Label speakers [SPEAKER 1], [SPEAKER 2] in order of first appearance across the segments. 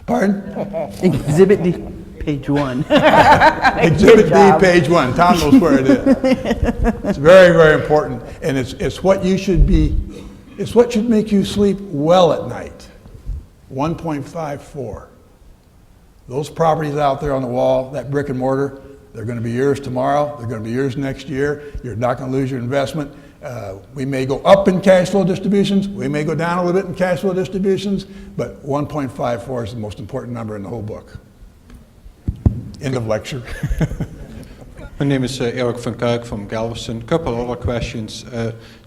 [SPEAKER 1] Pardon?
[SPEAKER 2] Exhibit D, page 1.
[SPEAKER 1] Exhibit D, page 1. Tom knows where it is. It's very, very important, and it's what you should be. It's what should make you sleep well at night. 1.54. Those properties out there on the wall, that brick and mortar, they're going to be yours tomorrow. They're going to be yours next year. You're not going to lose your investment. We may go up in cash flow distributions. We may go down a little bit in cash flow distributions, but 1.54 is the most important number in the whole book. End of lecture.
[SPEAKER 3] My name is Eric van Kuik from Galveston. A couple other questions.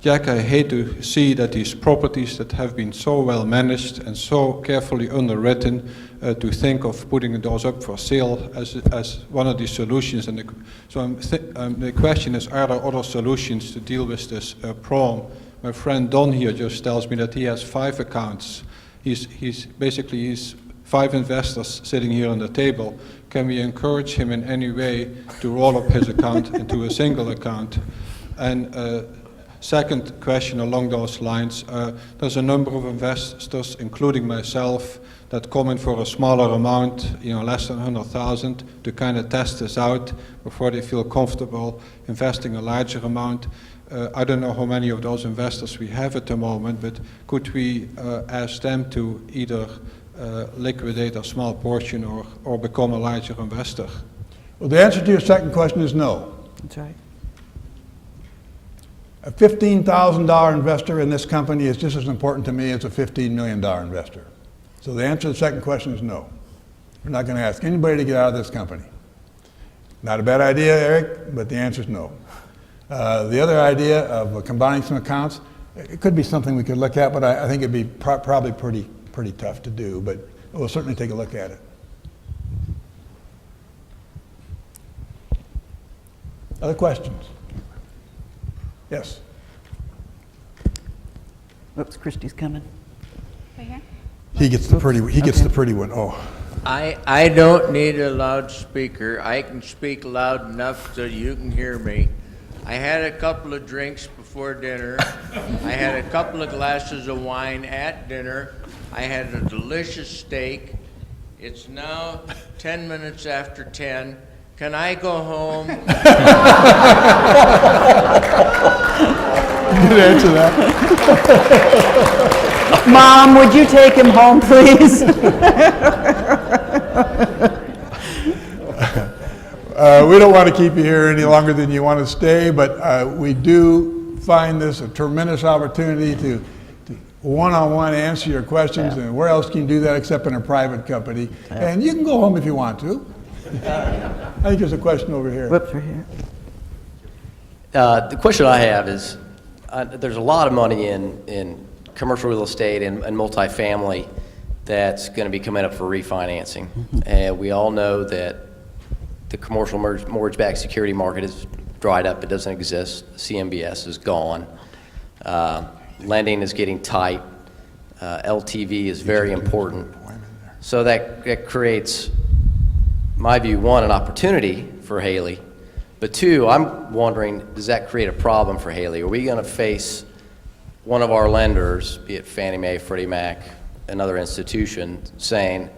[SPEAKER 3] Jack, I hate to see that these properties that have been so well managed and so carefully underwritten, to think of putting those up for sale as one of the solutions. And the question is, are there other solutions to deal with this problem? My friend Don here just tells me that he has 5 accounts. He's 5 investors sitting here on the table. Can we encourage him in any way to roll up his account into a single account? And second question along those lines, there's a number of investors, including myself, that come in for a smaller amount, less than 100,000, to kind of test this out before they feel comfortable investing a larger amount. I don't know how many of those investors we have at the moment, but could we ask them to either liquidate a small portion or become a larger investor?
[SPEAKER 1] Well, the answer to your second question is no.
[SPEAKER 2] That's right.
[SPEAKER 1] A $15,000 investor in this company is just as important to me as a $15 million investor. So the answer to the second question is no. We're not going to ask anybody to get out of this company. Not a bad idea, Eric, but the answer is no. The other idea of combining some accounts, it could be something we could look at, but I think it'd be probably pretty tough to do, but we'll certainly take a look at it. Other questions? Yes.
[SPEAKER 2] Oops, Christy's coming.
[SPEAKER 4] Right here?
[SPEAKER 1] He gets the pretty. He gets the pretty one. Oh.
[SPEAKER 5] I don't need a loudspeaker. I can speak loud enough so you can hear me. I had a couple of drinks before dinner. I had a couple of glasses of wine at dinner. I had a delicious steak. It's now 10 minutes after 10. Can I go home?
[SPEAKER 1] You can answer that.
[SPEAKER 2] Mom, would you take him home, please?
[SPEAKER 1] We don't want to keep you here any longer than you want to stay, but we do find this a tremendous opportunity to one-on-one answer your questions, and where else can you do that except in a private company? And you can go home if you want to. I think there's a question over here.
[SPEAKER 2] Whoops, right here.
[SPEAKER 6] The question I have is, there's a lot of money in commercial real estate and multifamily that's going to be coming up for refinancing. And we all know that the commercial mortgage-backed security market is dried up. It doesn't exist. CMBS is gone. Lending is getting tight. LTV is very important. So that creates, my view, one, an opportunity for Haley, but two, I'm wondering, does that create a problem for Haley? Are we going to face one of our lenders, be it Fannie Mae, Freddie Mac, another institution, saying,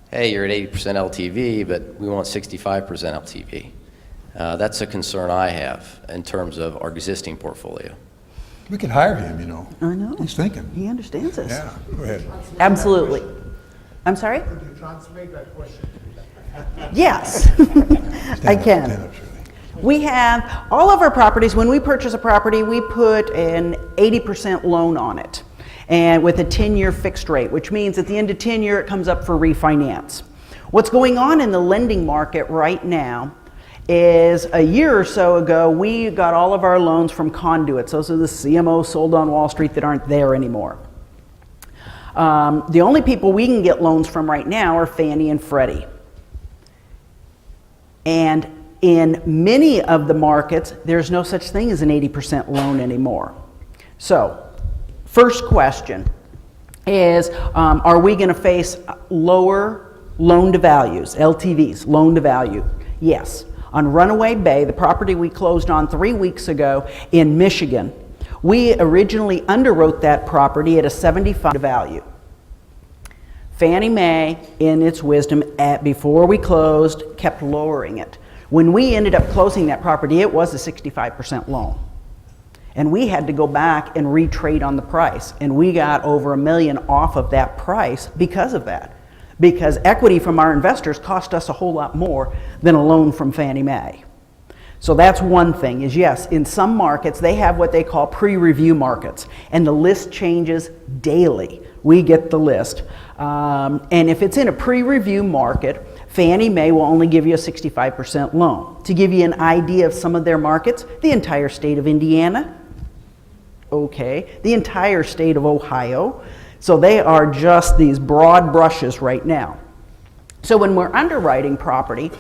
[SPEAKER 6] hey, you're at 80% LTV, but we want 65% LTV? That's a concern I have in terms of our existing portfolio.
[SPEAKER 1] We could hire him,
[SPEAKER 2] I know.
[SPEAKER 1] He's thinking.
[SPEAKER 2] He understands us.
[SPEAKER 1] Yeah, go ahead.
[SPEAKER 2] Absolutely. I'm sorry?
[SPEAKER 7] Could you translate that question?
[SPEAKER 2] Yes, I can.
[SPEAKER 1] Stand up, Shirley.
[SPEAKER 2] We have, all of our properties, when we purchase a property, we put an 80% loan on it, and with a 10-year fixed rate, which means at the end of 10 years, it comes up for refinance. What's going on in the lending market right now is a year or so ago, we got all of our loans from conduits. Those are the CMOs sold on Wall Street that aren't there anymore. The only people we can get loans from right now are Fannie and Freddie. And in many of the markets, there's no such thing as an 80% loan anymore. So, first question is, are we going to face lower loan to values, LTVs, loan to value? Yes. On Runaway Bay, the property we closed on 3 weeks ago in Michigan, we originally underwrote that property at a 75 value. Fannie Mae, in its wisdom, before we closed, kept lowering it. When we ended up closing that property, it was a 65% loan. And we had to go back and retrade on the price. And we got over $1 million off of that price because of that. Because equity from our investors cost us a whole lot more than a loan from Fannie Mae. So that's one thing, is yes, in some markets, they have what they call pre-review markets. And the list changes daily. We get the list. And if it's in a pre-review market, Fannie Mae will only give you a 65% loan. To give you an idea of some of their markets, the entire state of Indiana, okay, the entire state of Ohio. So they are just these broad brushes right now. So when we're underwriting property,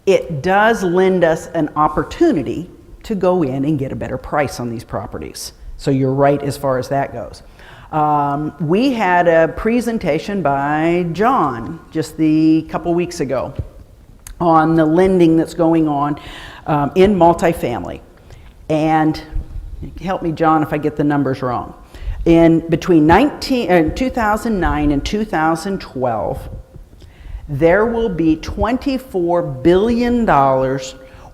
[SPEAKER 2] it does lend us an opportunity to go in and get a better price on these properties. So you're right as far as that goes. We had a presentation by John just the couple weeks ago on the lending that's going on in multifamily. And help me, John, if I get the numbers wrong. In between 2009 and 2012, there will be $24 billion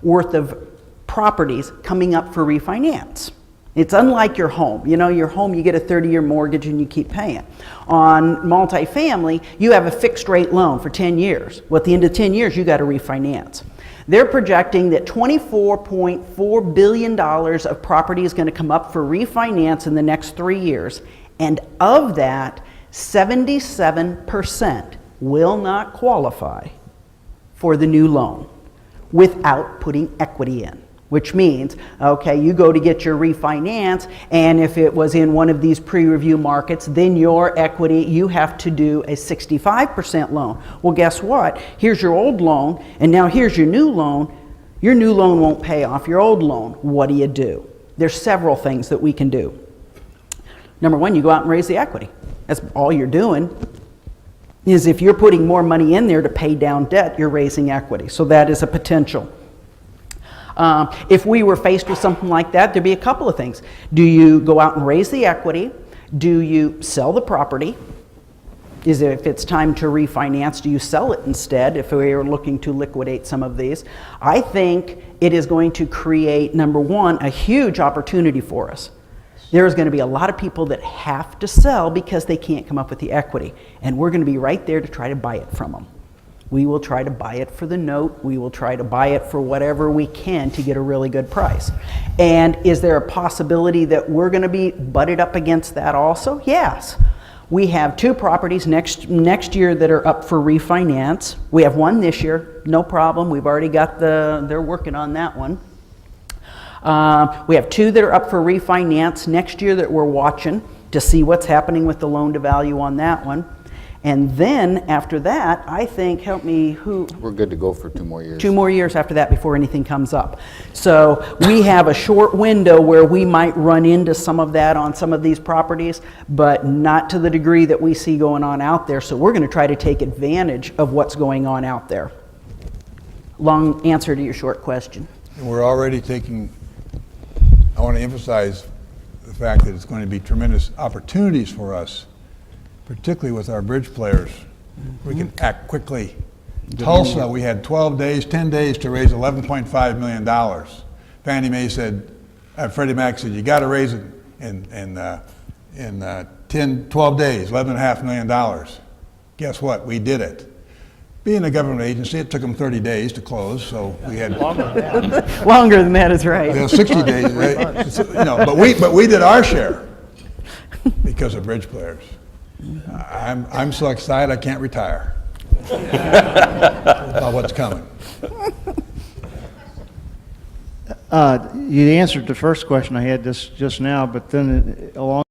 [SPEAKER 2] worth of properties coming up for refinance. It's unlike your home. You know, your home, you get a 30-year mortgage and you keep paying. On multifamily, you have a fixed rate loan for 10 years. Well, at the end of 10 years, you got to refinance. They're projecting that $24.4 billion of property is going to come up for refinance in the next 3 years. And of that, 77% will not qualify for the new loan without putting equity in. Which means, okay, you go to get your refinance, and if it was in one of these pre-review markets, then your equity, you have to do a 65% loan. Well, guess what? Here's your old loan, and now here's your new loan. Your new loan won't pay off your old loan. What do? There's several things that we can do. Number one, you go out and raise the equity. That's all you're doing. Is if you're putting more money in there to pay down debt, you're raising equity. So that is a potential. If we were faced with something like that, there'd be a couple of things. Do you go out and raise the equity? Do you sell the property? If it's time to refinance, do you sell it instead if we are looking to liquidate some of these? I think it is going to create, number one, a huge opportunity for us. There is going to be a lot of people that have to sell because they can't come up with the equity. And we're going to be right there to try to buy it from them. We will try to buy it for the note. We will try to buy it for whatever we can to get a really good price. And is there a possibility that we're going to be butted up against that also? Yes. We have 2 properties next year that are up for refinance. We have one this year, no problem. We've already got they're working on that one. We have 2 that are up for refinance next year that we're watching to see what's happening with the loan to value on that one. And then after that, I think, help me,
[SPEAKER 4] We're good to go for 2 more years.
[SPEAKER 2] 2 more years after that before anything comes up. So we have a short window where we might run into some of that on some of these properties, but not to the degree that we see going on out there. So we're going to try to take advantage of what's going on out there. Long answer to your short question.
[SPEAKER 1] And we're already I want to emphasize the fact that it's going to be tremendous opportunities for us, particularly with our bridge players. We can act quickly. Tulsa, we had 10 days to raise $11.5 million. Fannie Mae said, Freddie Mac said, you got to raise it in 12 days, $11.5 million. Guess what? We did it. Being a government agency, it took them 30 days to close, so we had
[SPEAKER 2] Longer than that is right.
[SPEAKER 1] 60 days. Right? But we did our share because of bridge players. I'm so excited I can't retire about what's coming.
[SPEAKER 8] You answered the first question I had just now, but then along